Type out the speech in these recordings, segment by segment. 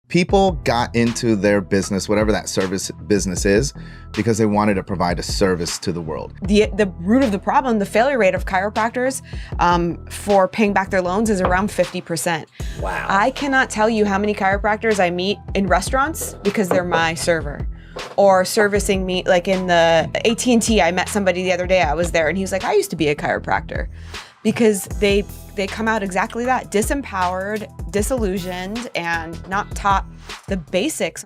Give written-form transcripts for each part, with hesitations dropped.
People got into their business, whatever that service business is, because they wanted to provide a service to the world. The root of the problem, the failure rate of chiropractors for paying back their loans is around 50%. Wow. I cannot tell you how many chiropractors I meet in restaurants because they're my server. Or servicing me, like in the AT&T, I met somebody the other day, I was there, and he was like, I used to be a chiropractor. Because they come out exactly that, disempowered, disillusioned, and not taught the basics.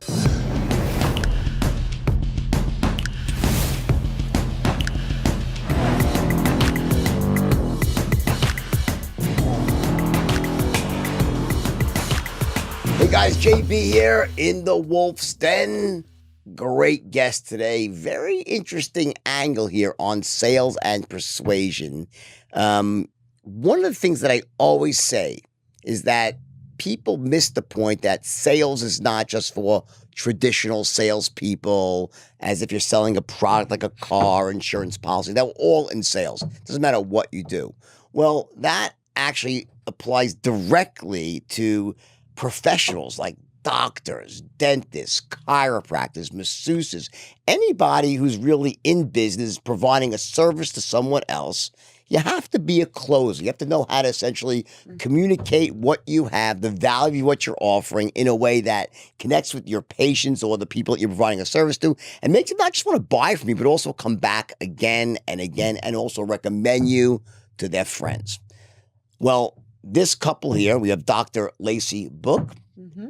Hey guys, JB here in the Wolf's Den. Great guest today. Very interesting angle here on sales and persuasion. One of the things that I always say is that people miss the point that sales is not just for traditional salespeople, as if you're selling a product like a car, insurance policy. They're all in sales. Doesn't matter what you do. Well, that actually applies directly to professionals like doctors, dentists, chiropractors, masseuses, anybody who's really in business providing a service to someone else. You have to be a closer. You have to know how to essentially communicate what you have, the value of what you're offering in a way that connects with your patients or the people that you're providing a service to and makes them not just want to buy from you, but also come back again and again and also recommend you to their friends. Well, this couple here, we have Dr. Lacey Book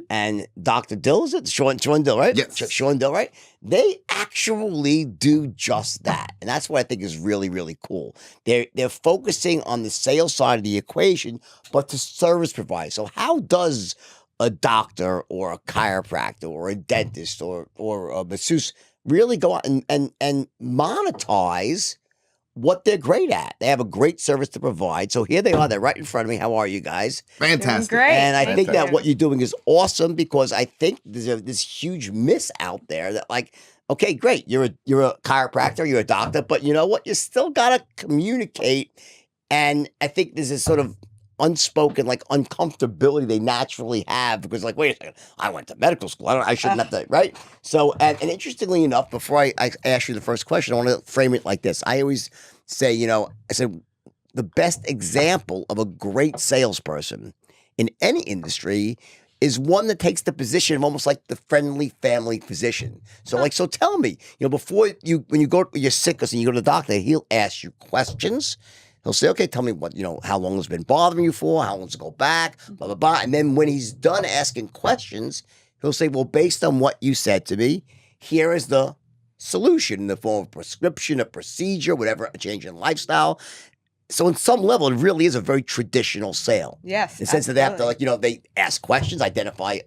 and Dr. Dill, is it? Shawn Dill, right? Yes. Shawn Dill, right? They actually do just that. And that's what I think is really, really cool. They're focusing on the sales side of the equation, but to service provide. So how does a doctor or a chiropractor or a dentist or a masseuse really go out and monetize what they're great at? They have a great service to provide. So here they are. They're right in front of me. How are you guys? Fantastic. Great. And I think that what you're doing is awesome because I think there's this huge miss out there that like, okay, great. You're a chiropractor, you're a doctor, but you know what? You still got to communicate. And I think there's this sort of unspoken, like uncomfortability they naturally have because like, wait a second, I went to medical school. I shouldn't have to, right? So, and interestingly enough, before I ask you the first question, I want to frame it like this. I always say, I said, the best example of a great salesperson in any industry is one that takes the position of almost like the friendly family position. So so tell me, before when you're sick and you go to the doctor, he'll ask you questions. He'll say, okay, tell me what, how long it's been bothering you for, how long does it go back, blah, blah, blah. And then when he's done asking questions, he'll say, well, based on what you said to me, here is the solution in the form of prescription, a procedure, whatever, a change in lifestyle. So in some level, it really is a very traditional sale. Yes, in the sense that they have to, they ask questions, identify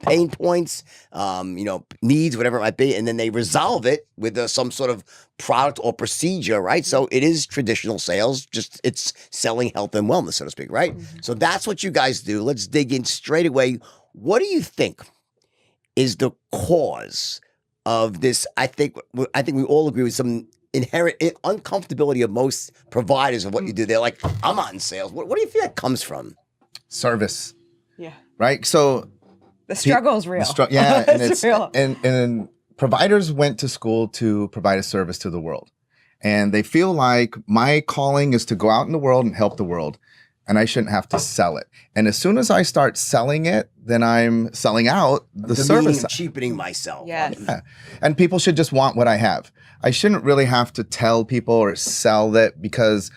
pain points, needs, whatever it might be, and then they resolve it with some sort of product or procedure, right? So it is traditional sales, just it's selling health and wellness, so to speak, right? So that's what you guys do. Let's dig in straight away. What do you think is the cause of this? I think we all agree with some inherent uncomfortability of most providers of what you do. They're like, I'm not in sales. What do you think that comes from? Service. Yeah. Right? So the struggle is real. Yeah, and it's real. And providers went to school to provide a service to the world. And they feel like my calling is to go out in the world and help the world. And I shouldn't have to sell it. And as soon as I start selling it, then I'm selling out the service. I'm cheapening myself. Yes. Yeah. And people should just want what I have. I shouldn't really have to tell people or sell it because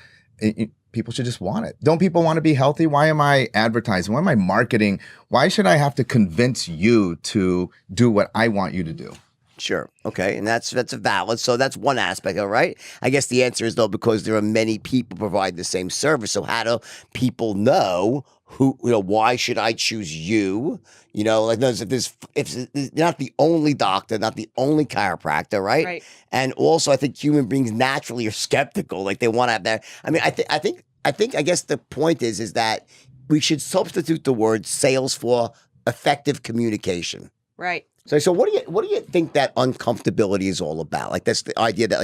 people should just want it. Don't people want to be healthy? Why am I advertising? Why am I marketing? Why should I have to convince you to do what I want you to do? Sure. Okay. And that's a valid. So that's one aspect, all right? I guess the answer is though, because there are many people provide the same service. So how do people know why should I choose you? Like if you're not the only doctor, not the only chiropractor, right? Right. And also I think human beings naturally are skeptical. Like they want to have that. I mean, I guess the point is that we should substitute the word sales for effective communication. Right. So what do you think that uncomfortability is all about? Like that's the idea that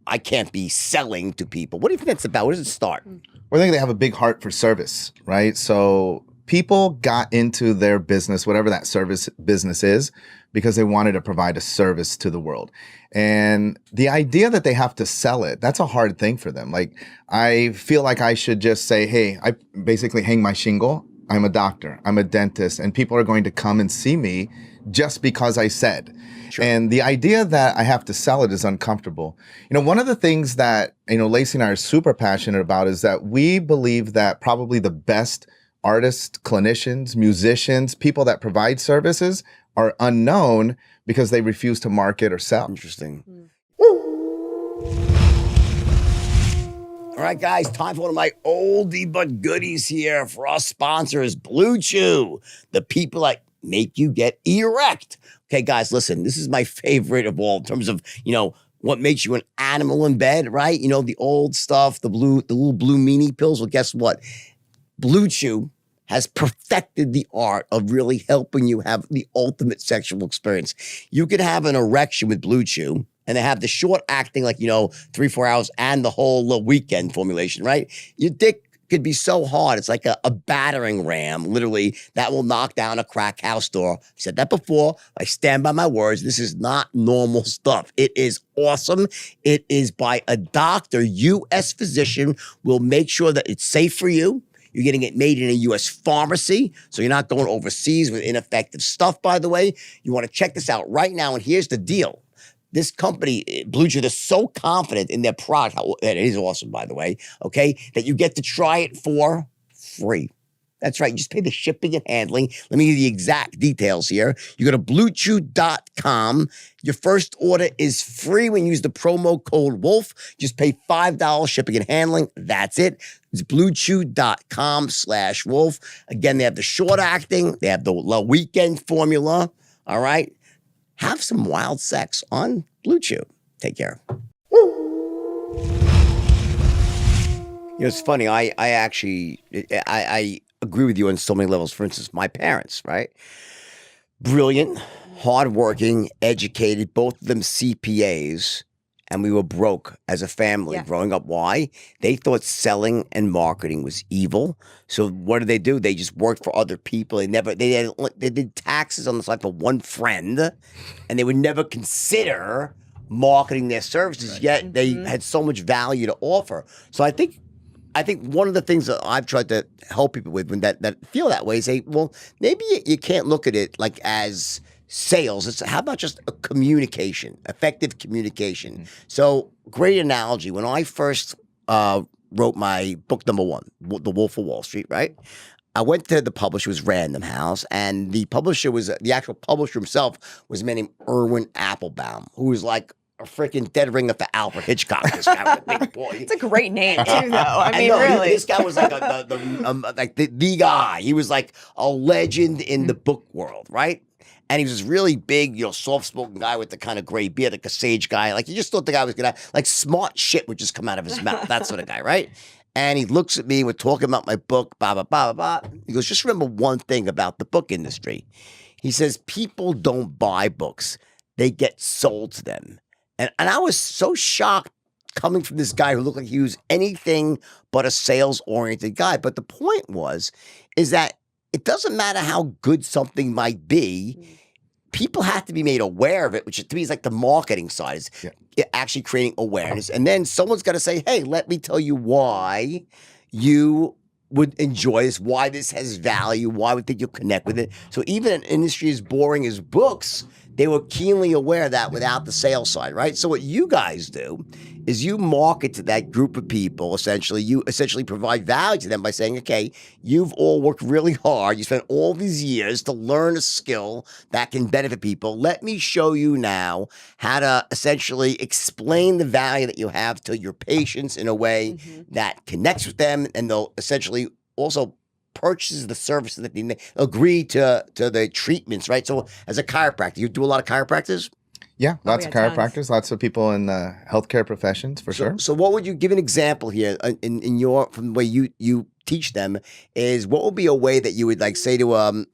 I can't be selling to people. What do you think that's about? Where does it start? Well, I think they have a big heart for service, right? So people got into their business, whatever that service business is, because they wanted to provide a service to the world. And the idea that they have to sell it, that's a hard thing for them. Like, I feel like I should just say, hey, I basically hang my shingle. I'm a doctor, I'm a dentist, and people are going to come and see me just because I said. Sure. And the idea that I have to sell it is uncomfortable. One of the things that, Lacey and I are super passionate about is that we believe that probably the best artists, clinicians, musicians, people that provide services are unknown because they refuse to market or sell. Interesting. All right, guys, time for one of my oldie but goodies here for our sponsors, Bluechew, the people that make you get erect. Okay, guys, listen, this is my favorite of all in terms of, what makes you an animal in bed, right? The old stuff, the little blue meanie pills. Well, guess what? Bluechew has perfected the art of really helping you have the ultimate sexual experience. You can have an erection with Bluechew, and they have the short acting, 3-4 hours, and the whole weekend formulation, right? Your dick could be so hard. It's like a battering ram, literally, that will knock down a crack house door. I've said that before. I stand by my words. This is not normal stuff. It is awesome. It is by a doctor, U.S. physician, will make sure that it's safe for you. You're getting it made in a U.S. pharmacy, so you're not going overseas with ineffective stuff, by the way. You want to check this out right now, and here's the deal. This company, Bluechew, they're so confident in their product. It is awesome, by the way, okay, that you get to try it for free. That's right. You just pay the shipping and handling. Let me give you the exact details here. You go to bluechew.com. Your first order is free when you use the promo code WOLF. Just pay $5 shipping and handling. That's it. It's bluechew.com/wolf. Again, they have the short acting. They have the weekend formula. All right. Have some wild sex on Bluechew. Take care. It's funny. I actually agree with you on so many levels. For instance, my parents, right? Brilliant, hardworking, educated, both of them CPAs, and we were broke as a family growing up. Why? They thought selling and marketing was evil. So what did? They just worked for other people. They did taxes on the side for one friend, and they would never consider marketing their services. Right. Yet they had so much value to offer. So I think one of the things that I've tried to help people with when that feel that way is say, well, maybe you can't look at it like as sales. It's how about just a communication, effective communication. So great analogy. When I first wrote my book number 1, The Wolf of Wall Street, right? I went to the publisher, it was Random House, and the actual publisher himself was a man named Erwin Applebaum, who was like a freaking dead ringer for Alfred Hitchcock. This guy was a big boy. It's a great name too, though. I mean, really, this guy was like the guy. He was like a legend in the book world, right? And he was this really big, soft-spoken guy with the kind of gray beard, like a sage guy. Like, you just thought the guy was gonna, like, smart shit would just come out of his mouth. That sort of guy, right? And he looks at me, we're talking about my book, blah, blah, blah, blah, blah. He goes, just remember one thing about the book industry. He says, people don't buy books. They get sold to them. And I was so shocked coming from this guy who looked like he was anything but a sales-oriented guy. But the point is that it doesn't matter how good something might be. People have to be made aware of it, which to me is like the marketing side, is actually creating awareness. And then someone's got to say, hey, let me tell you why you would enjoy this, why this has value, why we think you'll connect with it. So even an industry as boring as books, they were keenly aware of that without the sales side, right? So what you guys do is you market to that group of people, essentially. You essentially provide value to them by saying, okay, you've all worked really hard. You spent all these years to learn a skill that can benefit people. Let me show you now how to essentially explain the value that you have to your patients in a way that connects with them, and they'll essentially also purchases the services that they agree to the treatments, right? So as a chiropractor, you do a lot of chiropractors? Yeah, lots of chiropractors, lots of people in the healthcare professions, for sure. So what would you give an example here in your, from the way you teach them, is what would be a way that you would like say to a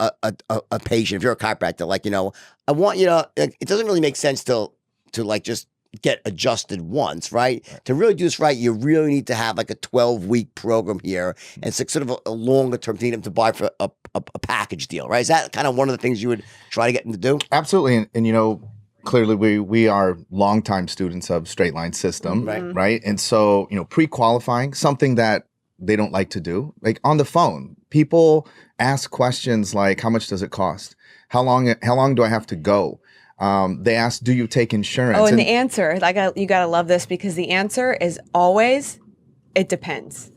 patient, if you're a chiropractor, like, I want you to, like, it doesn't really make sense to like just get adjusted once, right? To really do this right, you really need to have like a 12-week program here, and it's like sort of a longer term. You need them to buy for a a package deal, right? Is that kind of one of the things you would try to get them to do? Absolutely. And you know, clearly we are longtime students of straight line system, right? And so, you know, pre-qualifying, something that they don't like to do, like on the phone, people ask questions like, how much does it cost? How long do I have to go? They ask, do you take insurance? Oh, and the answer, you gotta love this, because the answer is always, it depends.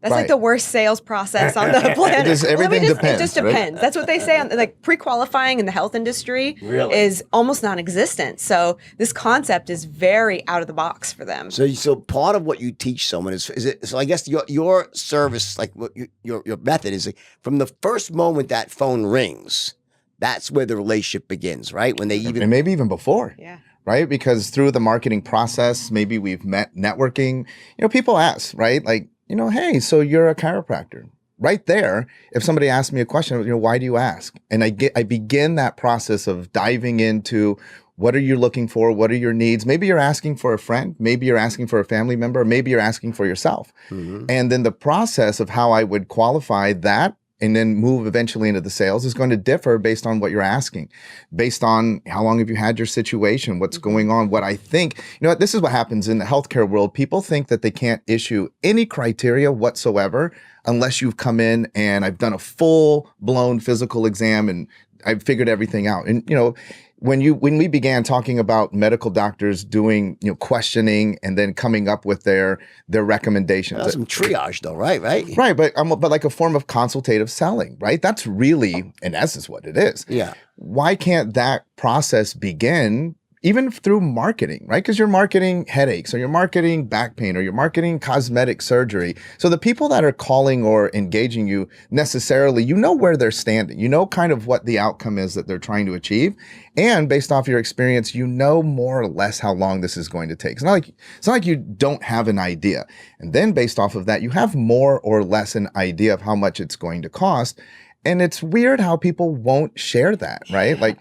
That's like the worst sales process on the planet. Everything depends. It just depends. Right? That's what they say. Like pre-qualifying in the health industry is almost non-existent. So this concept is very out of the box for them. So part of what you teach someone is it? So I guess your service, like what your method is, like, from the first moment that phone rings, that's where the relationship begins, right? When they and maybe even before. Yeah. Right? Because through the marketing process, maybe we've met networking. You know, people ask, right? Like, you know, hey, so you're a chiropractor. Right there, if somebody asks me a question, you know, why do you ask? And I begin that process of diving into what are you looking for? What are your needs? Maybe you're asking for a friend. Maybe you're asking for a family member. Maybe you're asking for yourself. And then the process of how I would qualify that and then move eventually into the sales is going to differ based on what you're asking, based on how long have you had your situation, what's going on, what I think. You know what, this is what happens in the healthcare world. People think that they can't issue any criteria whatsoever unless you've come in and I've done a full-blown physical exam and I've figured everything out. And, you know, when we began talking about medical doctors doing, you know, questioning and then coming up with their recommendations. That's some triage though, right? Right, but like a form of consultative selling, right? That's really, in essence, what it is. Yeah. Why can't that process begin even through marketing, right? Because you're marketing headaches or you're marketing back pain or you're marketing cosmetic surgery. So the people that are calling or engaging you necessarily, you know where they're standing. You know kind of what the outcome is that they're trying to achieve. And based off your experience, you know more or less how long this is going to take. It's not like you don't have an idea. And then based off of that, you have more or less an idea of how much it's going to cost. And it's weird how people won't share that, right? Like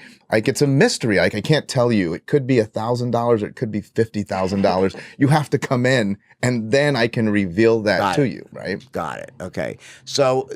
it's a mystery. Like I can't tell you. It could be $1,000 or it could be $50,000. You have to come in, and then I can reveal that to you, right? Got it. Okay. So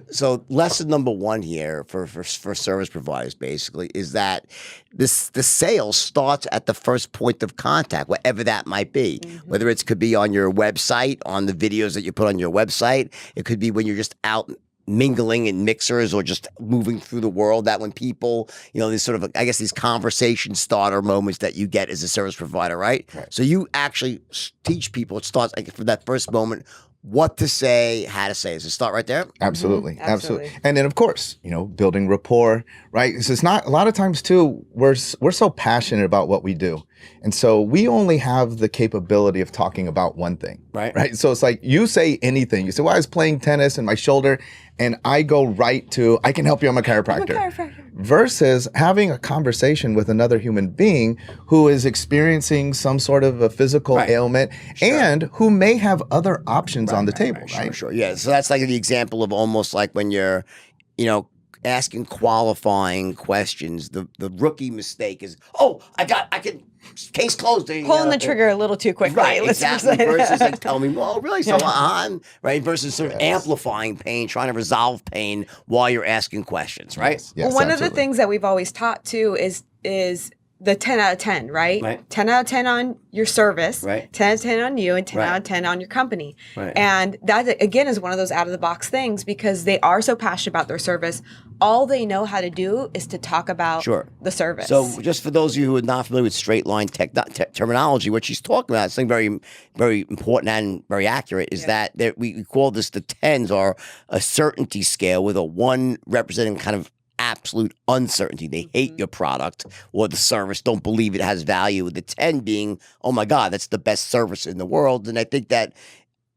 lesson number one here for service providers basically is that the sale starts at the first point of contact, whatever that might be. Whether it could be on your website, on the videos that you put on your website. It could be when you're just out mingling in mixers or just moving through the world, that when people, you know, these sort of, I guess, these conversation starter moments that you get as a service provider, right? So you actually teach people, it starts like from that first moment, what to say, how to say. Does it start right there? Absolutely. And then, of course, you know, building rapport, right? It's not, a lot of times too, we're so passionate about what we do. And so we only have the capability of talking about one thing, right? So it's like you say anything. You say, well, I was playing tennis and my shoulder, and I go right to, I can help you, I'm a chiropractor. Versus having a conversation with another human being who is experiencing some sort of a physical ailment and who may have other options on the table, right? Sure. Yeah. So that's like the example of almost like when you're, you know, asking qualifying questions. The rookie mistake is, case closed. Pulling the trigger a little too quickly. Right, exactly. Versus like, tell me, well, really, so on, right? Versus sort of amplifying pain, trying to resolve pain while you're asking questions, right? Well, one of the things that we've always taught too is the 10 out of 10, right? 10 out of 10 on your service, 10 out of 10 on you, and 10 out of 10 on your company. And that, again, is one of those out-of-the-box things because they are so passionate about their service. All they know how to do is to talk about the service. So just for those of you who are not familiar with straight line terminology, what she's talking about, something very, very important and very accurate, is that we call this the 10s are a certainty scale with a 1 representing kind of absolute uncertainty. They hate your product or the service, don't believe it has value. The 10 being, oh my God, that's the best service in the world. And I think that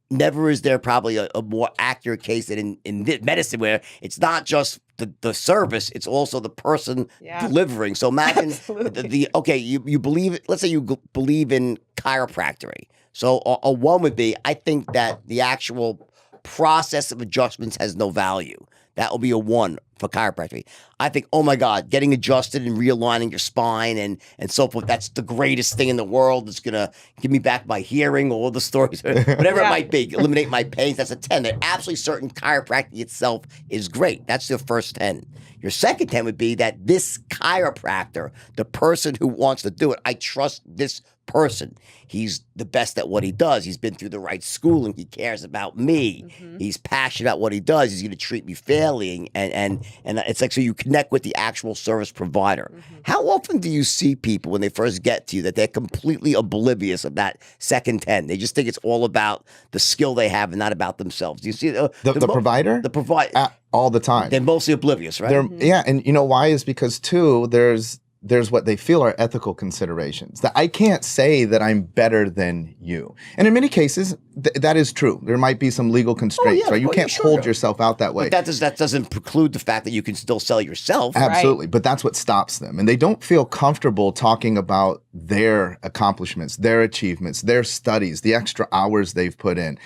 never is there probably a more accurate case than in medicine, where it's not just the service, it's also the person delivering. So imagine you believe it. Let's say you believe in chiropractic. So a 1 would be, I think that the actual process of adjustments has no value. That will be a 1 for chiropractic. I think, oh my God, getting adjusted and realigning your spine and so forth, that's the greatest thing in the world. It's going to give me back my hearing, all the stories, whatever it might be, eliminate my pains. That's a 10. They're absolutely certain chiropractic itself is great. That's your first 10. Your second 10 would be that this chiropractor, the person who wants to do it, I trust this person. He's the best at what he does. He's been through the right schooling. He cares about me. He's passionate about what he does. He's going to treat me fairly. And it's like, so you connect with the actual service provider. How often do you see people when they first get to you that they're completely oblivious of that second 10? They just think it's all about the skill they have and not about themselves. Do you see The provider? The provider. All the time. They're mostly oblivious, right? Yeah, and you know why is because too, there's what they feel are ethical considerations. That I can't say that I'm better than you. And in many cases, that is true. There might be some legal constraints, right? You can't hold yourself out that way. But that doesn't preclude the fact that you can still sell yourself. Absolutely. Right? But that's what stops them. And they don't feel comfortable talking about their accomplishments, their achievements, their studies, the extra hours they've put in,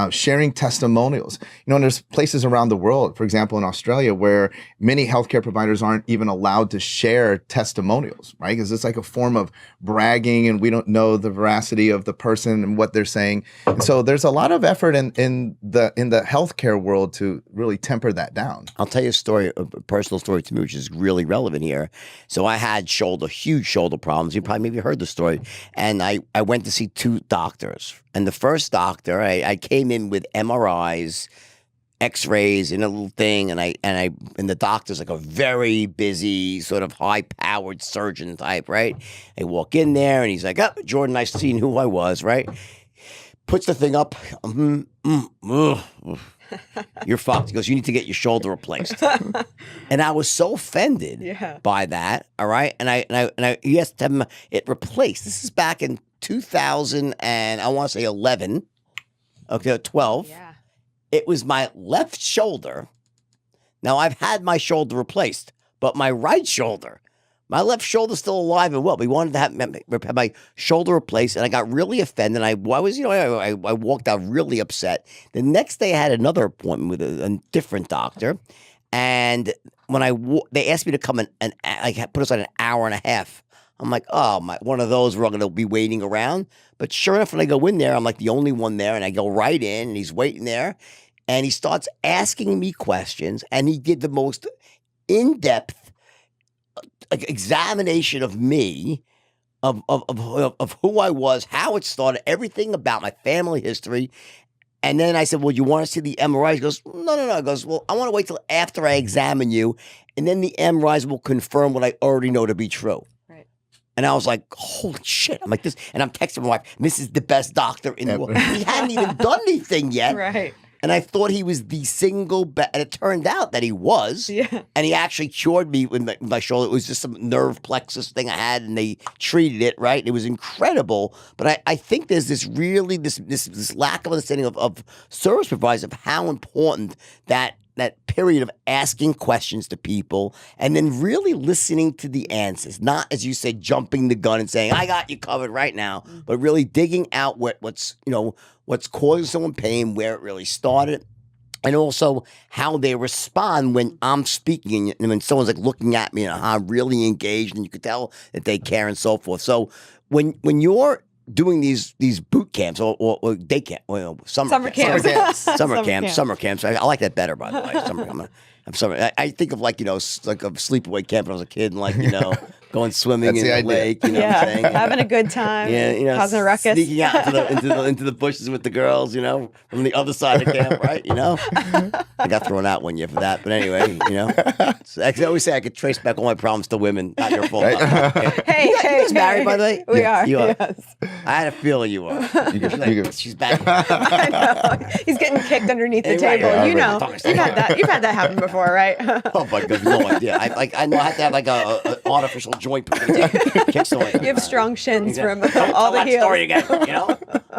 sharing testimonials. You know, and there's places around the world, for example, in Australia, where many healthcare providers aren't even allowed to share testimonials, right? Because it's like a form of bragging and we don't know the veracity of the person and what they're saying. And so there's a lot of effort in the healthcare world to really temper that down. I'll tell you a story, a personal story to me, which is really relevant here. So I had huge shoulder problems. You probably maybe heard the story. And I went to see 2 doctors. And the first doctor, I came in with MRIs, X-rays, and a little thing, and the doctor's like a very busy, sort of high-powered surgeon type, right? I walk in there, and he's like, "Oh, Jordan, nice seeing who I was," right? Puts the thing up. You're fucked. He goes, "You need to get your shoulder replaced." And I was so offended by that. All right, and he has to have it replaced. This is back in 2000 and I want to say 11. Okay, 12. Yeah. It was my left shoulder. Now I've had my shoulder replaced, but my right shoulder. My left shoulder's still alive and well. We wanted to have my shoulder replaced, and I got really offended. I walked out really upset. The next day, I had another appointment with a different doctor, and when they asked me to come and put us on an hour and a half. I'm like, oh, one of those where I'm going to be waiting around. But sure enough, when I go in there, I'm like the only one there, and I go right in, and he's waiting there, and he starts asking me questions, and he did the most in-depth examination of me, of who I was, how it started, everything about my family history. And then I said, "Well, you want to see the MRIs?" He goes, No. He goes, "Well, I want to wait till after I examine you, and then the MRIs will confirm what I already know to be true." Right. And I was like, "Holy shit!" I'm like this, and I'm texting my wife, "This is the best doctor in the world." He hadn't even done anything yet. Right. And I thought he was the single best, and it turned out that he was. Yeah. And he actually cured me with my shoulder. It was just some nerve plexus thing I had, and they treated it, right? It was incredible. But I think there's this lack of understanding of service providers, of how important that period of asking questions to people and then really listening to the answers, not, as you said, jumping the gun and saying, "I got you covered right now," but really digging out what's causing someone pain, where it really started, and also how they respond when I'm speaking and when someone's like looking at me and I'm really engaged, and you could tell that they care and so forth. So when you're doing these boot camps or day camp, summer camps. I like that better, by the way. I think of like a sleepaway camp when I was a kid, and going swimming in the lake, what I'm saying? Having a good time, causing a ruckus, sneaking out into the bushes with the girls, from the other side of camp, right? I got thrown out one year for that, but anyway, So I always say I could trace back all my problems to women, not your fault. Right? Hey, you guys married, by the way? We are. You are. Yes. I had a feeling you are. She's back. I know. He's getting kicked underneath the table. You've had that happen before, right? Oh my God, no idea. I know I have to have like an artificial joint. You have strong shins from all the heels. Story again,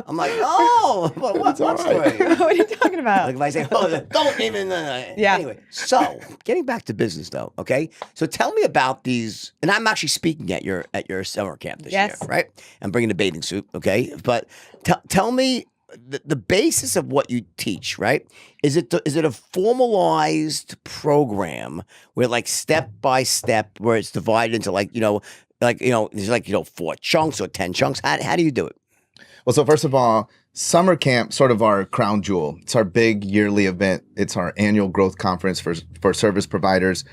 I'm like, oh, what story? What are you talking about? Like if I say, oh, don't even. Yeah. Anyway, so getting back to business though, okay. So tell me about these, and I'm actually speaking at your summer camp this year, right? I'm bringing a bathing suit, okay. But tell me the basis of what you teach, right? Is it a formalized program where like step by step, where it's divided into there's 4 chunks or 10 chunks? How do you do it? Well, so first of all, summer camp, sort of our crown jewel. It's our big yearly event. It's our annual growth conference for service providers.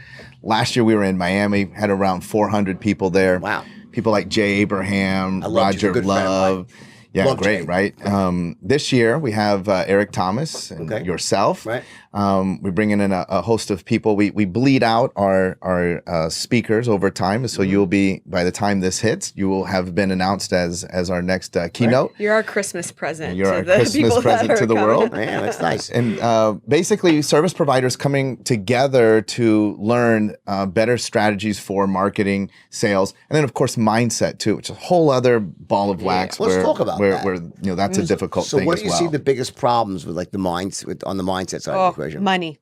Last year we were in Miami, had around 400 people there. Wow. People like Jay Abraham, Roger Love. Friend, right? Yeah, Love great, Jay. right? This year we have Eric Thomas and yourself. Right. We're bringing in a host of people. We bleed out our speakers over time, so you'll be, by the time this hits, you will have been announced as our next keynote. You're our Christmas present. You're to our the Christmas people present that to are the coming. world. Yeah, that's nice. And basically, service providers coming together to learn better strategies for marketing, sales, and then of course mindset too, which is a whole other ball of wax. Let's talk about that. Where that's a difficult So thing what as do you well. see the biggest problems with like the on the mindset side of the equation? Money.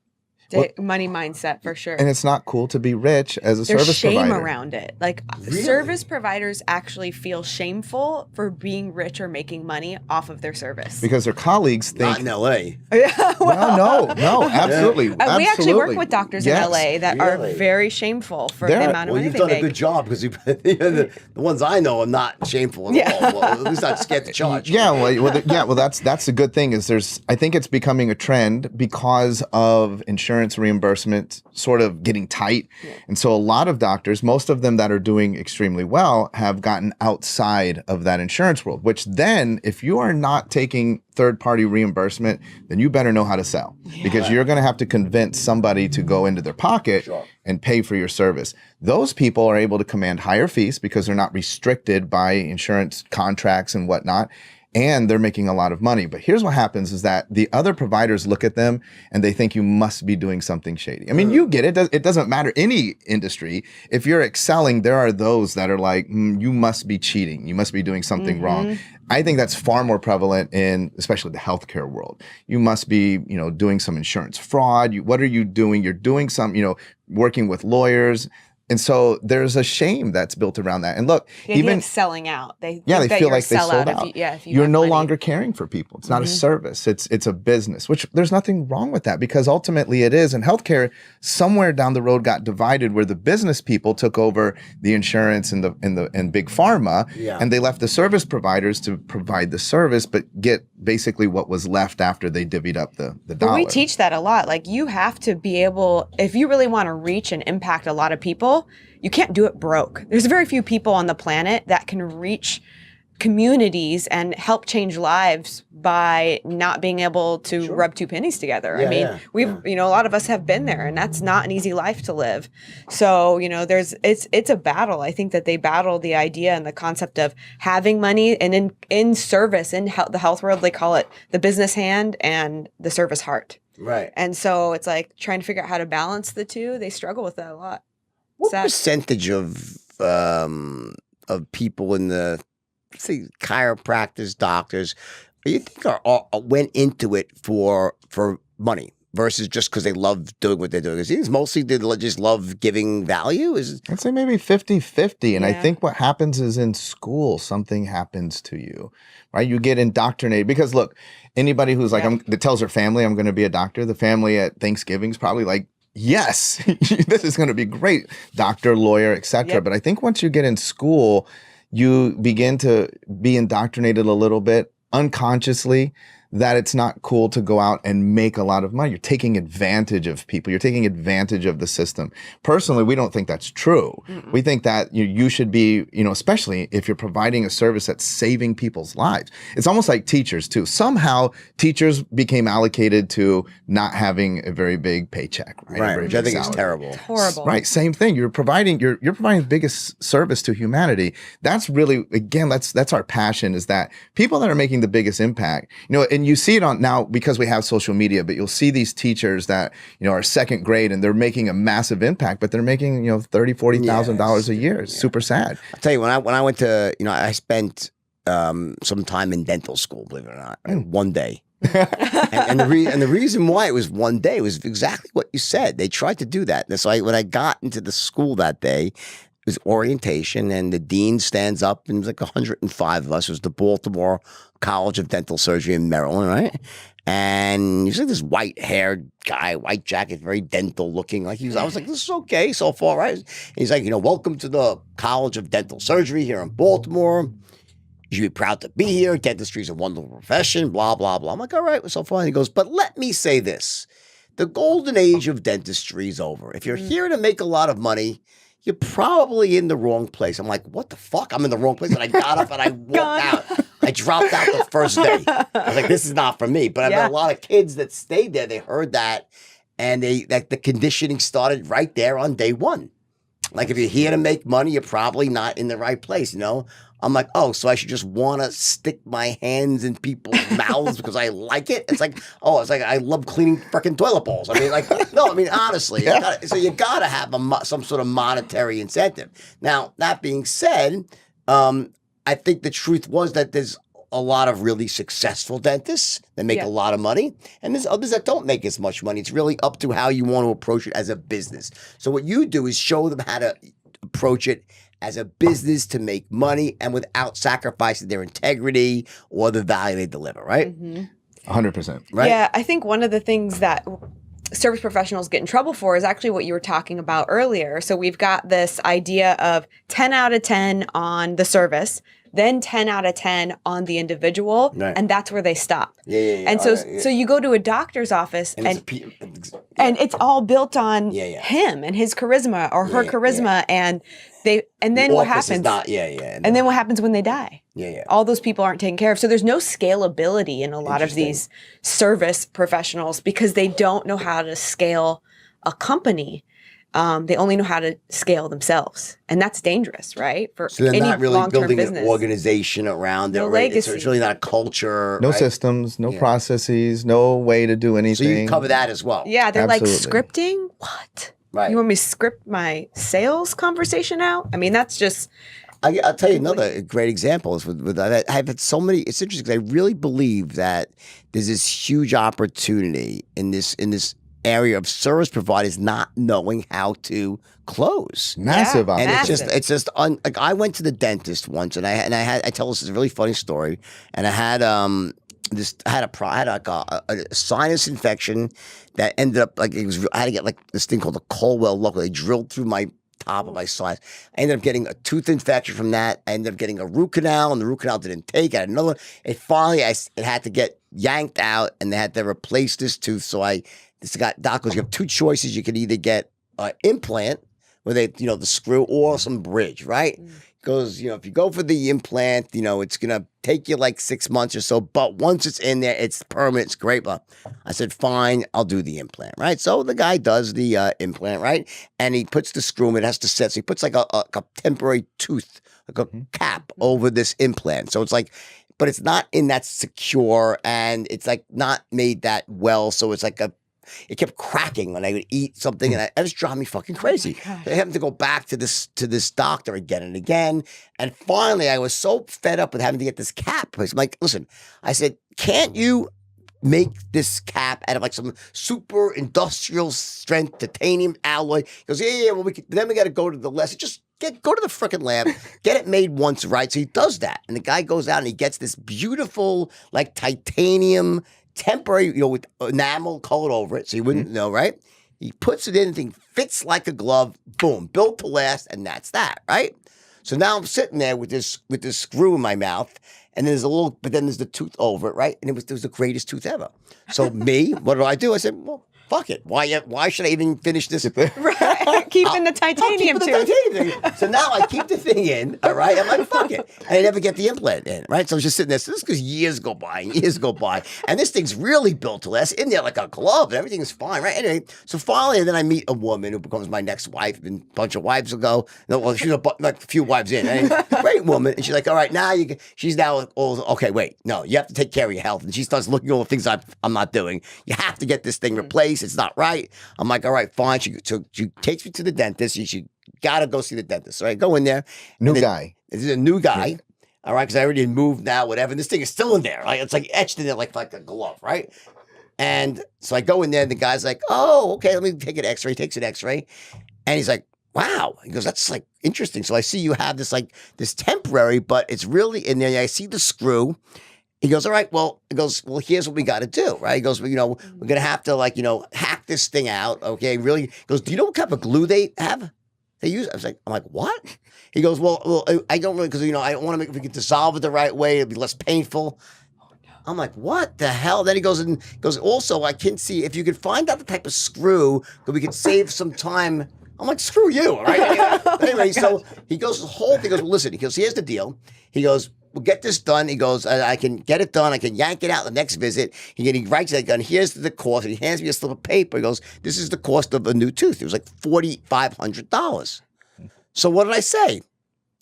Money mindset for sure. And it's not cool to be rich as a There's service shame provider. around it. Like Really? service providers actually feel shameful for being rich or making money off of their service. Because their colleagues Not think, in L.A. no, absolutely. We actually work absolutely. with doctors Yes. in LA that Really? are very shameful for There the are- amount of Well, money you've they done a make. good job because the ones I know are not shameful at all. Well, at least not scared to charge. Yeah, well, that's the good thing is I think it's becoming a trend because of insurance reimbursement sort of getting tight. And so a lot of doctors, most of them that are doing extremely well, have gotten outside of that insurance world, which then if you are not taking third-party reimbursement, then you better know how to sell because you're going to have to convince somebody to go into their pocket and pay for your service. Those people are able to command higher fees because they're not restricted by insurance contracts and whatnot. And they're making a lot of money. But here's what happens is that the other providers look at them and they think you must be doing something shady. I mean, you get it. It doesn't matter. Any industry, if you're excelling, there are those that are like, you must be cheating. You must be doing something wrong. I think that's far more prevalent in especially the healthcare world. You must be, doing some insurance fraud. What are you doing? You're doing some, working with lawyers. And so there's a shame that's built around that. And look, The idea even of selling out. They they think that feel you're like a they sold sellout out. if you You're have no money. longer caring for people. It's not a service. It's a business, which there's nothing wrong with that because ultimately it is. And healthcare somewhere down the road got divided where the business people took over the insurance and big pharma, and they left the service providers to provide the service, but get basically what was left after they divvied up the dollar. But we teach that a lot. Like you have to be able, if you really want to reach and impact a lot of people, you can't do it broke. There's very few people on the planet that can reach communities and help change lives by not being able to rub two pennies together. I mean, a lot of us have been there and that's not an easy life to live. So, it's a battle. I think that they battle the idea and the concept of having money and in service, in the health world, they call it the business hand and the service heart. Right. And so it's like trying to figure out how to balance the two. They struggle with that a lot. What percentage of people in the say chiropractors, doctors, you think went into it for money versus just because they love doing what they're doing? Is it mostly they just love giving value? I'd say maybe 50-50. And I think what happens is in school, something happens to you, right? You get indoctrinated because look, anybody who's like, that tells their family, I'm going to be a doctor, the family at Thanksgiving is probably like, yes, this is going to be great. Doctor, lawyer, etc. But I think once you get in school, you begin to be indoctrinated a little bit unconsciously that it's not cool to go out and make a lot of money. You're taking advantage of people. You're taking advantage of the system. Personally, we don't think that's true. We think that you should be, especially if you're providing a service that's saving people's lives. It's almost like teachers too. Somehow teachers became allocated to not having a very big paycheck, right? Right, which I think is terrible. It's horrible. Right, same thing. You're providing the biggest service to humanity. That's really, again, that's our passion, is that people that are making the biggest impact, and you see it on now because we have social media, but you'll see these teachers that, are second grade and they're making a massive impact, but they're making, $30,000-$40,000 a year. It's super sad. I'll tell you, when I went to, I spent some time in dental school, believe it or not, one day. and the reason why it was one day was exactly what you said. They tried to do that. And so when I got into the school that day, was orientation, and the dean stands up, and there's like 105 of us. It was the Baltimore College of Dental Surgery in Maryland, right? And he's like this white-haired guy, white jacket, very dental looking. I was like, this is okay so far, right? And he's like, welcome to the College of Dental Surgery here in Baltimore. You should be proud to be here. Dentistry is a wonderful profession, blah, blah, blah. I'm like, all right, so far. And he goes, but let me say this. The golden age of dentistry is over. If you're here to make a lot of money, you're probably in the wrong place. I'm like, what the fuck? I'm in the wrong place. And I got up and I walked out. I dropped out the first day. I was like, this is not for me. But I've had a lot of kids that stayed there. They heard that. And the conditioning started right there on day one. Like, if you're here to make money, you're probably not in the right place, I'm like, oh, so I should just want to stick my hands in people's mouths because I like it? It's like I love cleaning freaking toilet bowls. Honestly. You got to have some sort of monetary incentive. Now, that being said, I think the truth was that there's a lot of really successful dentists that make a lot of money, and there's others that don't make as much money. It's really up to how you want to approach it as a business. So what you do is show them how to approach it as a business to make money and without sacrificing their integrity or the value they deliver, right? 100%. Right? Yeah, I think one of the things that service professionals get in trouble for is actually what you were talking about earlier. So we've got this idea of 10 out of 10 on the service, then 10 out of 10 on the individual, and that's where they stop. And so you go to a doctor's office and it's all built on him and his charisma or her charisma, and then what happens? And then what happens when they die? All those people aren't taken care of. So there's no scalability in a lot of these service professionals because they don't know how to scale a company. They only know how to scale themselves, and that's dangerous, right? So they're not really building an organization around it. No legacy. It's really not a culture. No systems, no processes, no way to do anything. So you cover that as well. Yeah, they're like, scripting? What? Right. You want me to script my sales conversation out? I mean, that's just... I'll tell you another great example is with I've had so many. It's interesting because I really believe that there's this huge opportunity in this area of service providers not knowing how to close. Massive opportunity. And it's just like I went to the dentist once and I tell this is a really funny story, and I had a sinus infection that ended up I had to get like this thing called a Colwell local. They drilled through my top of my sinus. I ended up getting a tooth infection from that. I ended up getting a root canal, and the root canal didn't take. I had another one. It finally it had to get yanked out, and they had to replace this tooth. So doctors, you have two choices. You can either get an implant where the screw, or some bridge, right? Because, if you go for the implant, it's going to take you like 6 months or so. But once it's in there, it's permanent. It's great. But I said, fine, I'll do the implant, right? So the guy does the implant, right? And he puts the screw in. It has to set. So he puts like a temporary tooth, like a cap over this implant. So it's like, but it's not in that secure, and it's like not made that well. So it's like it kept cracking when I would eat something, and it just drove me fucking crazy. I had to go back to this doctor again and again. And finally, I was so fed up with having to get this cap. I'm like, listen, I said, can't you make this cap out of like some super industrial strength titanium alloy? He goes, yeah, well, then we got to go to the lesson. Just go to the frickin' lab, get it made once right. So he does that. And the guy goes out and he gets this beautiful, like titanium temporary, with enamel colored over it, so you wouldn't know, right? He puts it in, the thing fits like a glove, boom, built to last, and that's that, right? So now I'm sitting there with this screw in my mouth, and there's but then there's the tooth over it, right? And it was the greatest tooth ever. So what do? I said, well, fuck it. Why should I even finish this? Right. Keeping the titanium tooth. So now I keep the thing in, all right? I'm like, fuck it. I never get the implant in, right? So I was just sitting there. So this goes years go by. And this thing's really built to last. In there like a glove, and everything's fine, right? Anyway, so finally, then I meet a woman who becomes my next wife. And a bunch of wives ago. No, well, she's like a few wives in. And great woman. And she's like, all right, now she's now, okay, wait. No, you have to take care of your health. And she starts looking at all the things I'm not doing. You have to get this thing replaced. It's not right. I'm like, all right, fine. She takes me to the dentist. You got to go see the dentist. So I go in there. New guy. This is a new guy. All right, because I already moved now, whatever. And this thing is still in there. Right? It's like etched in there like a glove, right? And so I go in there, and the guy's like, oh, okay, let me take an x-ray. He takes an x-ray. And he's like, wow. He goes, that's like interesting. So I see you have this temporary, but it's really in there. I see the screw. He goes, all right, well, here's what we got to do, right? He goes, well, we're going to have to hack this thing out. Okay. Really? He goes, do you know what kind of glue they have? They use. I'm like, what? He goes, well, I don't really, because, I don't want to if we can dissolve it the right way, it'll be less painful. I'm like, what the hell? Then he goes, also, I can see if you could find out the type of screw that we could save some time. I'm like, screw you, right? Anyway, so he goes, the whole thing, he goes, well, listen, he goes, here's the deal. He goes, we'll get this done. He goes, I can get it done. I can yank it out the next visit. He writes that gun. Here's the cost. And he hands me a slip of paper. He goes, this is the cost of a new tooth. It was like $4,500. So what did I say?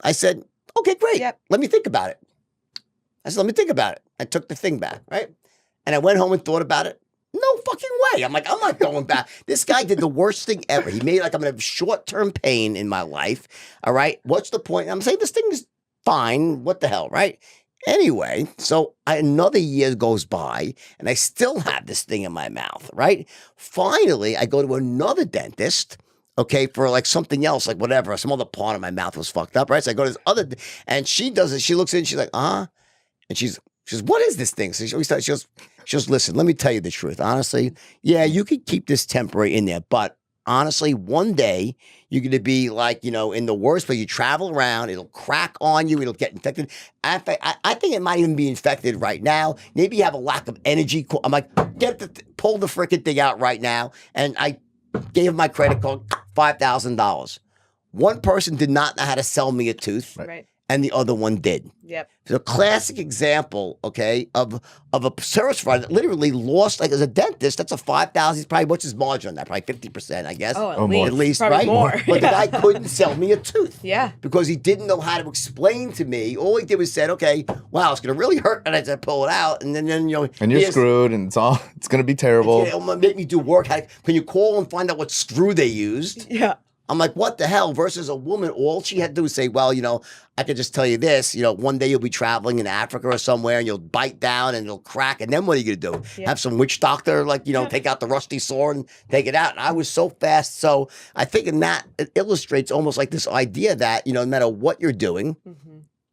I said, okay, great. Yep. Let me think about it. I said, let me think about it. I took the thing back, right? And I went home and thought about it. No fucking way. I'm like, I'm not going back. This guy did the worst thing ever. He made I'm going to have short-term pain in my life. All right. What's the point? I'm saying this thing's fine. What the hell, right? Anyway, so another year goes by and I still have this thing in my mouth, right? Finally, I go to another dentist. Okay, for something else, whatever, some other part of my mouth was fucked up, right? So I go to this other, and she does it. She looks at it, and she's like, and she goes, what is this thing? So she goes, listen, let me tell you the truth. Honestly, yeah, you could keep this temporary in there, but honestly, one day you're going to be in the worst way. You travel around, it'll crack on you, it'll get infected. I think it might even be infected right now. Maybe you have a lack of energy. I'm like, pull the freaking thing out right now. And I gave him my credit card, $5,000. One person did not know how to sell me a tooth. Right. And the other one did. Yep. It's a classic example, okay, of a service provider that literally lost, as a dentist, that's a $5,000. He's probably, what's his margin on that? Probably 50%, I guess. Oh, more. At least, probably right? More. But the guy couldn't sell me a tooth. Yeah. Because he didn't know how to explain to me. All he did was said, okay, wow, it's going to really hurt. And I said, pull it out. And then and you're screwed, and it's going to be terrible. It'll make me do work. Can you call and find out what screw they used? Yeah. I'm like, what the hell? Versus a woman, all she had to do is say, well, I could just tell you this, one day you'll be traveling in Africa or somewhere and you'll bite down and it'll crack. And then what are you going to do? Yeah. Have some witch doctor, take out the rusty sword and take it out. And I was so fast. So I think in that, it illustrates almost like this idea that, no matter what you're doing,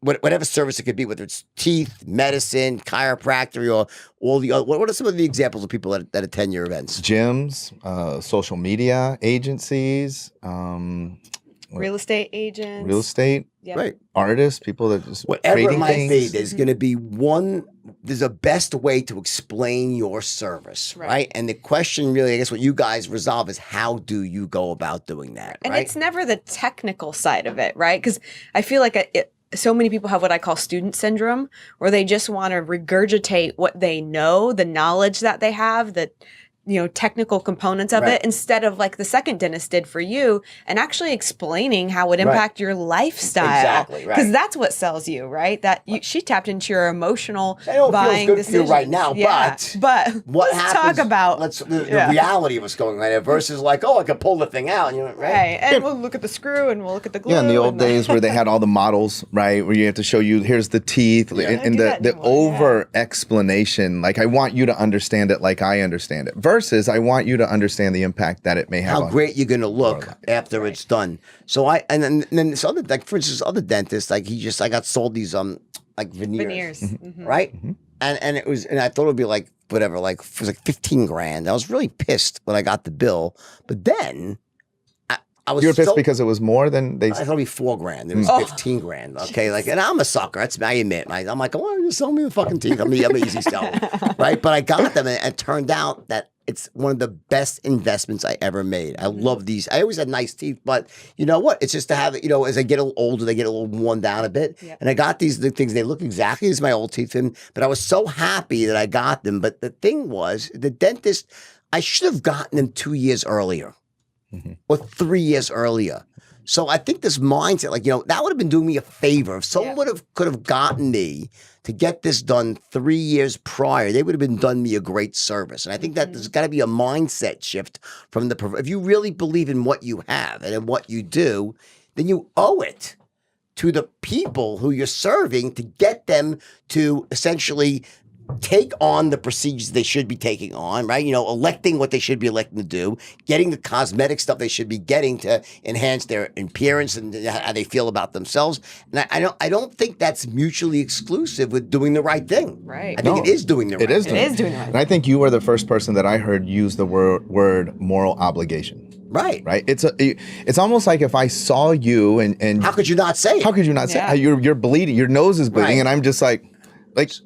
whatever service it could be, whether it's teeth, medicine, chiropractor, or all the other, what are some of the examples of people that attend your events? Gyms, social media agencies, Real estate agents. real estate, Yep. Right. artists, people that just Whatever it trading might things. be, there's going to be there's a best way to explain your service, right? And the question really, I guess what you guys resolve is how do you go about doing that, And right? it's never the technical side of it, right? Because I feel like so many people have what I call student syndrome, where they just want to regurgitate what they know, the knowledge that they have, that technical components of it, instead of like the second dentist did for you, and actually explaining how it would impact your lifestyle. Exactly, right. Because that's what sells you, right? That she tapped into your emotional I know it buying feels good decisions. for you right now, but what let's happens, talk about the reality of what's going on there versus I could pull the thing out, right? Right, and we'll look at the screw and we'll look at the glue. Yeah, in the old days where they had all the models, right, where you have to show you, here's the teeth, and the over explanation, I want you to understand it like I understand it, versus I want you to understand the impact that it may have. How great you're gonna look after it's done. So then this other, for instance, other dentist, I got sold these veneers. Right? And it was, and I thought it would be whatever, it was $15,000. I was really pissed when I got the bill, but then I was. You were pissed because it was more than they. I thought it'd be $4,000. It was $15,000. Okay, and I'm a sucker. That's I admit. I'm like, why don't you sell me the fucking teeth? I'm an easy seller, right? But I got them, and it turned out that it's one of the best investments I ever made. I love these. I always had nice teeth, but you know what? It's just to have it. As I get a little older, they get a little worn down a bit. Yep. And I got the things. They look exactly as my old teeth, but I was so happy that I got them. But the thing was, the dentist, I should have gotten them 2 years earlier. Or 3 years earlier. So I think this mindset, that would have been doing me a favor. If someone could have gotten me to get this done 3 years prior, they would have been done me a great service. And I think that there's got to be a mindset shift from if you really believe in what you have and in what you do, then you owe it to the people who you're serving to get them to essentially take on the procedures they should be taking on, right? You know, electing what they should be electing to do, getting the cosmetic stuff they should be getting to enhance their appearance and how they feel about themselves. And I don't think that's mutually exclusive with doing the right thing. Right. I think it is doing the right thing. It is doing the right And I think you were the first person that I heard use the word moral obligation. Right. Right. It's almost like if I saw you and How could you not say it? how could you not say Yeah. you're bleeding, your nose is bleeding, Right. and I'm just like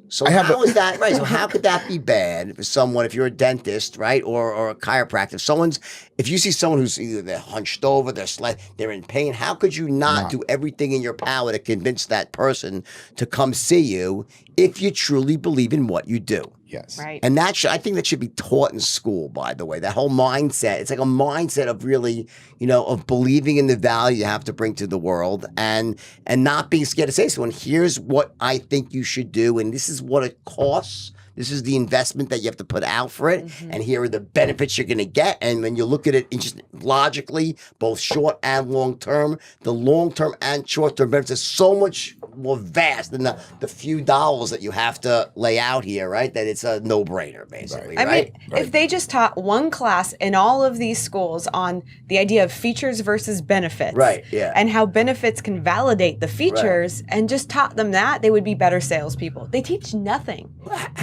So I have how is that right? So how could that be bad for someone if you're a dentist, right, or a chiropractor? If you see someone who's either they're hunched over, they're in pain, how could you not do everything in your power to convince that person to come see you if you truly believe in what you do? Yes. Right. And I think that should be taught in school, by the way. That whole mindset. It's like a mindset of really, of believing in the value you have to bring to the world and not being scared to say to someone, here's what I think you should do, and this is what it costs. This is the investment that you have to put out for it, and here are the benefits you're going to get. And when you look at it just logically, both short and long term, the long term and short term benefits are so much more vast than the few dollars that you have to lay out here, right? That it's a no brainer, basically. I Right. mean, if they just taught one class in all of these schools on the idea of features versus benefits, Right, yeah. and how benefits can validate the features, and just taught them that, they would be better salespeople. They teach nothing.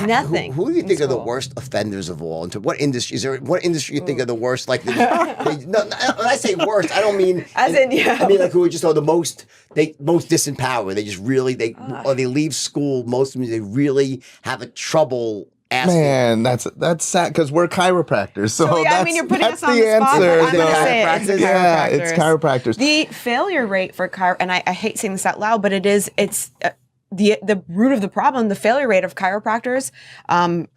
Nothing. Who do you in think are the school. worst offenders of all? Into what industry? What industry you think are the worst? Like, when I say worst, I don't mean As in, yeah. I mean like who are just the most disempowered. They just really or they leave school. Most of them they really have a trouble asking. Man, that's sad because we're chiropractors. So yeah, that's, I mean, you're putting that's us on the the spot. answer. but I'm going to so- say it. It's the Yeah, it's chiropractors. chiropractors. The failure rate for and I hate saying this out loud, but it's the root of the problem. The failure rate of chiropractors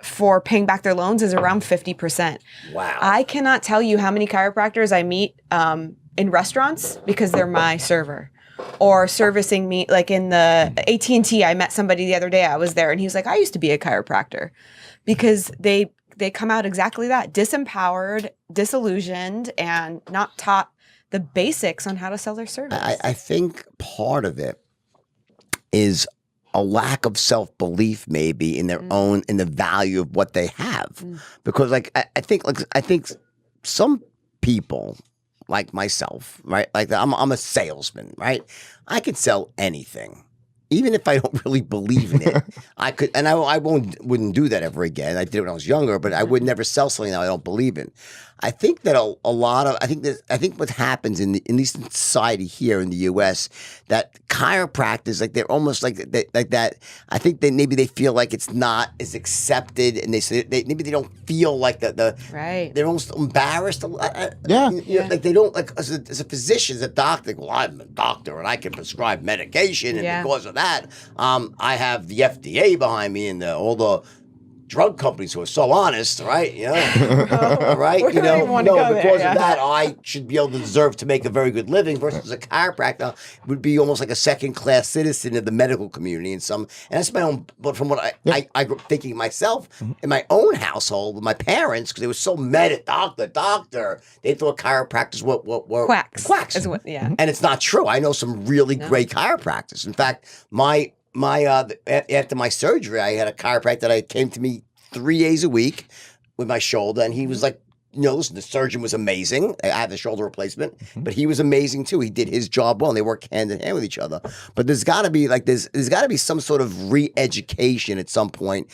for paying back their loans is around 50%. Wow. I cannot tell you how many chiropractors I meet in restaurants because they're my server. Or servicing me, like in the AT&T, I met somebody the other day. I was there, and he was like, "I used to be a chiropractor," because they come out exactly that: disempowered, disillusioned, and not taught the basics on how to sell their service. I think part of it is a lack of self-belief maybe in their own, in the value of what they have. Because I think some people like myself, right? Like I'm a salesman, right? I could sell anything. Even if I don't really believe in it, I could, and I wouldn't do that ever again. I did it when I was younger, but I would never sell something that I don't believe in. I think that a lot of I think what happens in least in society here in the U.S. that chiropractors they're almost like that. I think that maybe they feel like it's not as accepted, and maybe they don't feel like Right. They're almost embarrassed. Yeah. Like they don't as a physician, as a doctor. Well, I'm a doctor and I can prescribe medication, and Yeah. because of that, I have the FDA behind me and all the drug companies who are so honest, right? Right? We don't even wanna go there, because yeah. of that, I should be able to deserve to make a very good living. Versus a chiropractor would be almost like a second-class citizen of the medical community and that's my own. But from what I grew up thinking myself in my own household with my parents, because they were so mad at doctor, they thought chiropractors were Quacks. Is what, yeah. and it's not true. I know some really great chiropractors. In fact, after my surgery, I had a chiropractor that came to me 3 days a week with my shoulder, and he was like, listen, the surgeon was amazing. I had the shoulder replacement, but he was amazing too. He did his job well, and they work hand in hand with each other. But there's got to be there's got to be some sort of re-education at some point.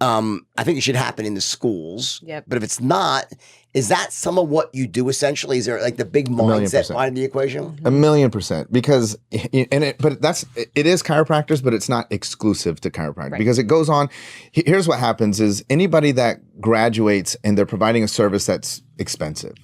I think it should happen in the schools. Yep. But if it's not, is that some of what you do essentially? Is there like the big mindset part of the equation? 1,000,000%. Because it is chiropractors, but it's not exclusive to chiropractic because it goes on. Here's what happens is anybody that graduates and they're providing a service that's expensive,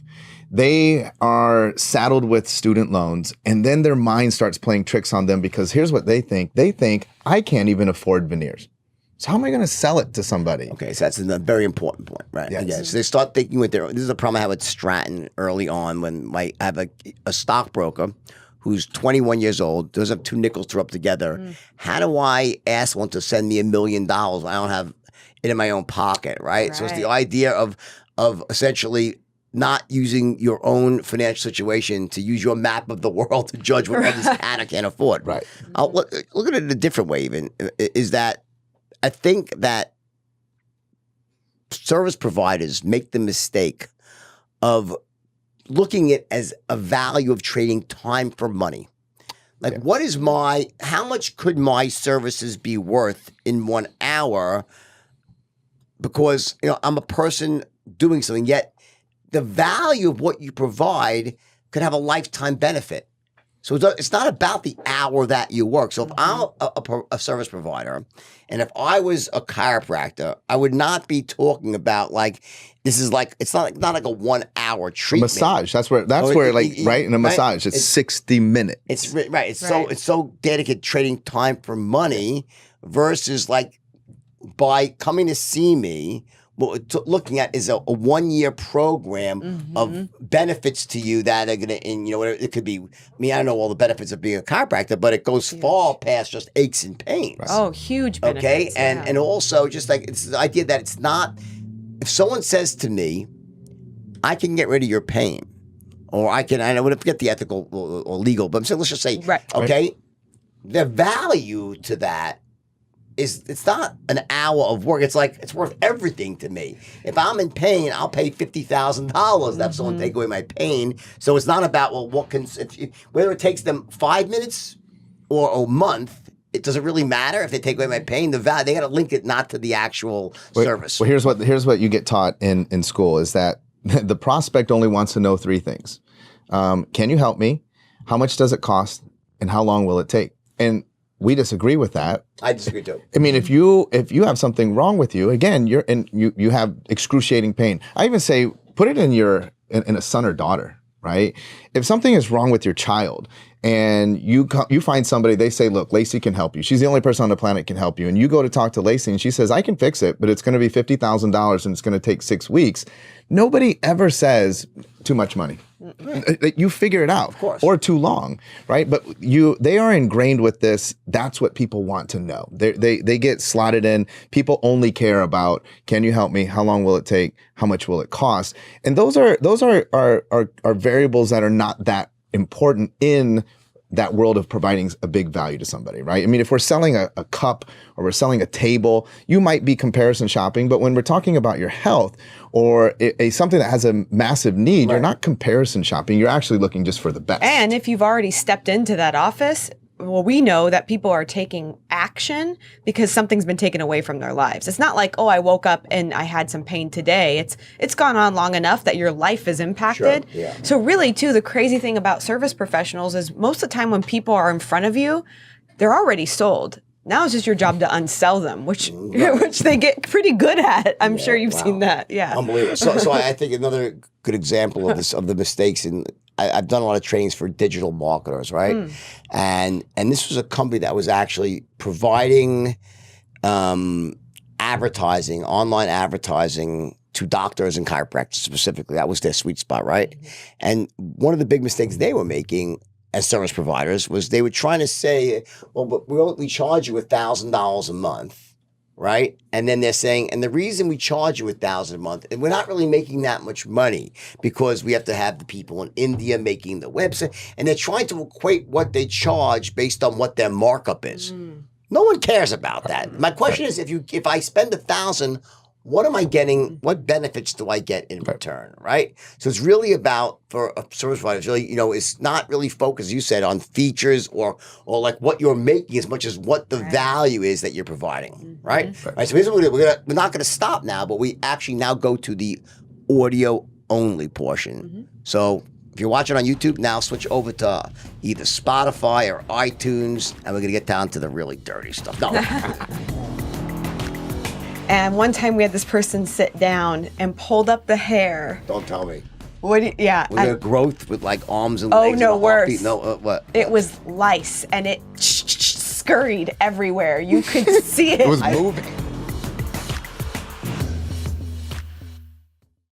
they are saddled with student loans, and then their mind starts playing tricks on them because here's what they think. They think, I can't even afford veneers. So how am I going to sell it to somebody? Okay, so that's a very important point, right? Yes. Yeah, so they start thinking with this is a problem I had with Stratton early on when I have a stockbroker who's 21 years old, doesn't have two nickels to rub together. How do I ask one to send me $1 million when I don't have it in my own pocket, right? So it's the idea of essentially not using your own financial situation to use your map of the world to judge what others can or can't afford. Right. I'll look at it a different way even, is that I think that service providers make the mistake of looking at as a value of trading time for money. Like, how much could my services be worth in 1 hour? Because, I'm a person doing something, yet the value of what you provide could have a lifetime benefit. So it's not about the hour that you work. So if I'm a service provider, and if I was a chiropractor, I would not be talking about it's not like a 1 hour treatment. Massage. That's where right in a massage, it's 60 minutes. It's right. It's so dedicated trading time for money versus by coming to see me. What we're looking at is a 1 year program of benefits to you that are going to, it could be, I don't know all the benefits of being a chiropractor, but it goes far past just aches and pains. Right. Oh, huge benefits. Okay. And also just it's the idea that it's not, if someone says to me, I can get rid of your pain, or I wouldn't forget the ethical or legal, but I'm saying, let's just say, okay, the value to that it's not an hour of work. It's it's worth everything to me. If I'm in pain, I'll pay $50,000 to have someone take away my pain. So it's not about, whether it takes them 5 minutes or a month, it doesn't really matter if they take away my pain. The value, they got to link it not to the actual service. Well, here's what you get taught in school is that the prospect only wants to know 3 things. Can you help me? How much does it cost? And how long will it take? And we disagree with that. I disagree too. I mean, if you have something wrong with you, again, you have excruciating pain. I even say put it in a son or daughter, right? If something is wrong with your child and you find somebody, they say, look, Lacey can help you. She's the only person on the planet can help you. And you go to talk to Lacey and she says, I can fix it, but it's going to be $50,000 and it's going to take 6 weeks. Nobody ever says too much money. You figure it out, of course, or too long, right? But they are ingrained with this. That's what people want to know. They get slotted in. People only care about, can you help me? How long will it take? How much will it cost? And those are variables that are not that important in that world of providing a big value to somebody, right? I mean, if we're selling a cup or we're selling a table, you might be comparison shopping, but when we're talking about your health or something that has a massive need, you're not comparison shopping. You're actually looking just for the best. And if you've already stepped into that office, well, we know that people are taking action because something's been taken away from their lives. It's not like, I woke up and I had some pain today. It's gone on long enough that your life is impacted. Sure, yeah. So really, too, the crazy thing about service professionals is most of the time when people are in front of you, they're already sold. Now it's just your job to unsell them, which they get pretty good at. I'm sure you've seen that. Yeah. Unbelievable. So I think another good example of this, of the mistakes I've done a lot of trainings for digital marketers, right? And this was a company that was actually providing advertising, online advertising to doctors and chiropractors specifically. That was their sweet spot, right? And one of the big mistakes they were making as service providers was they were trying to say, well, but we charge you $1,000 a month, right? And then they're saying, and the reason we charge you $1,000 a month, and we're not really making that much money because we have to have the people in India making the website, and they're trying to equate what they charge based on what their markup is. No one cares about that. My question is, if I spend $1,000, what am I getting? What benefits do I get in return, right? So it's really about, for a service provider, it's really, it's not really focused, you said, on features or like what you're making as much as what the value is that you're providing, right? Right. So here's what we're not going to stop now, but we actually now go to the audio only portion. So if you're watching on YouTube, now switch over to either Spotify or iTunes, and we're going to get down to the really dirty stuff. No. And one time we had this person sit down and pulled up the hair. Don't tell me. Was there growth with like arms and legs? Oh, no, worse. What? It was lice, and it scurried everywhere. You could see it. It was moving.